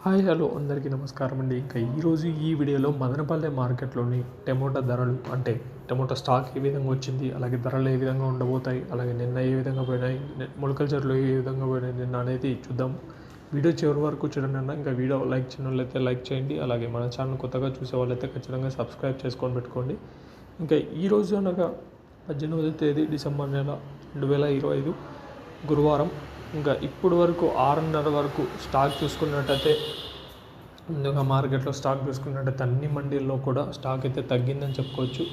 Hi hello అందరికీ నమస్కారం అండి. ఇంకా ఈరోజు ఈ వీడియోలో మదనపల్లె మార్కెట్లోని టమోటా ధరలు అంటే టమోటా స్టాక్ ఏ విధంగా వచ్చింది, అలాగే ధరలు ఏ విధంగా ఉండబోతాయి, అలాగే నిన్న ఏ విధంగా పోయినాయి, మొలకల చెరువులు ఏ విధంగా పోయినాయి నిన్న అనేది చూద్దాం. వీడియో చివరి వరకు చూడండి అన్న. ఇంకా వీడియో లైక్ చేయని వాళ్ళైతే లైక్ చేయండి, అలాగే మన ఛానల్ కొత్తగా చూసే వాళ్ళైతే ఖచ్చితంగా సబ్స్క్రైబ్ చేసుకొని పెట్టుకోండి. ఇంకా ఈరోజు అనగా 18వ తేదీ డిసెంబర్ నెల 2025 గురువారం. ఇంకా ఇప్పుడు వరకు 6:30 వరకు స్టాక్ చూసుకున్నట్టయితే ముందుగా మార్కెట్లో స్టాక్ చూసుకున్నట్టయితే అన్ని మండీల్లో కూడా స్టాక్ అయితే తగ్గిందని చెప్పుకోవచ్చు.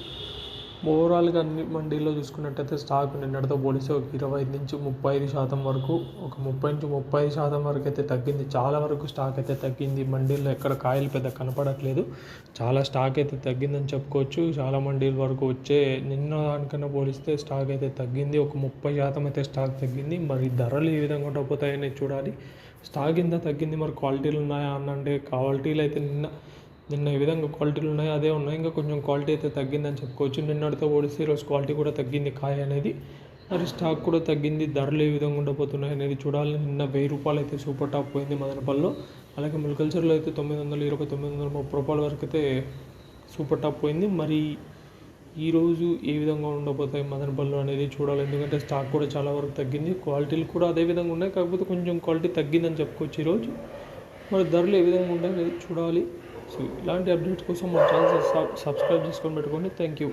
ఓవరాల్గా అన్ని మండీల్లో చూసుకున్నట్టయితే స్టాక్ నిన్నటితో పోలిస్తే ఒక 25-35% వరకు, ఒక 30-35% వరకు అయితే తగ్గింది. చాలా వరకు స్టాక్ అయితే తగ్గింది. మండీల్లో ఎక్కడ కాయలు పెద్ద కనపడట్లేదు. చాలా స్టాక్ అయితే తగ్గిందని చెప్పుకోవచ్చు. చాలా మండీల వరకు వచ్చే నిన్న దానికన్నా పోలిస్తే స్టాక్ అయితే తగ్గింది. ఒక 30% అయితే స్టాక్ తగ్గింది. మరి ధరలు ఏ విధంగా ఉండబోతాయని చూడాలి. స్టాక్ ఎంత తగ్గింది, మరి క్వాలిటీలు ఉన్నాయా అన్నంటే క్వాలిటీలు అయితే నిన్న ఏ విధంగా క్వాలిటీలు ఉన్నాయో అదే ఉన్నాయి. ఇంకా కొంచెం క్వాలిటీ అయితే తగ్గిందని చెప్పుకోవచ్చు. నిన్నటితో పోలిస్తే ఈరోజు క్వాలిటీ కూడా తగ్గింది కాయ అనేది. మరి స్టాక్ కూడా తగ్గింది. ధరలు ఏ విధంగా ఉండబోతున్నాయి అనేది చూడాలి. నిన్న ₹1000 అయితే సూపర్ టాప్ పోయింది మదనపల్లిలో. అలాగే మొలకల్చర్లో అయితే 920, 930 వరకు అయితే సూపర్ టాప్ పోయింది. మరి ఈరోజు ఏ విధంగా ఉండబోతాయి మదనపల్లిలో అనేది చూడాలి. ఎందుకంటే స్టాక్ కూడా చాలా వరకు తగ్గింది. క్వాలిటీలు కూడా అదే విధంగా ఉన్నాయి, కాకపోతే కొంచెం క్వాలిటీ తగ్గిందని చెప్పుకోవచ్చు ఈరోజు. మరి ధరలు ఏ విధంగా ఉంటాయి అనేది చూడాలి. సో ఇలాంటి అప్డేట్స్ కోసం మా ఛానల్ సబ్స్క్రైబ్ చేసుకొని పెట్టుకోండి. Thank you.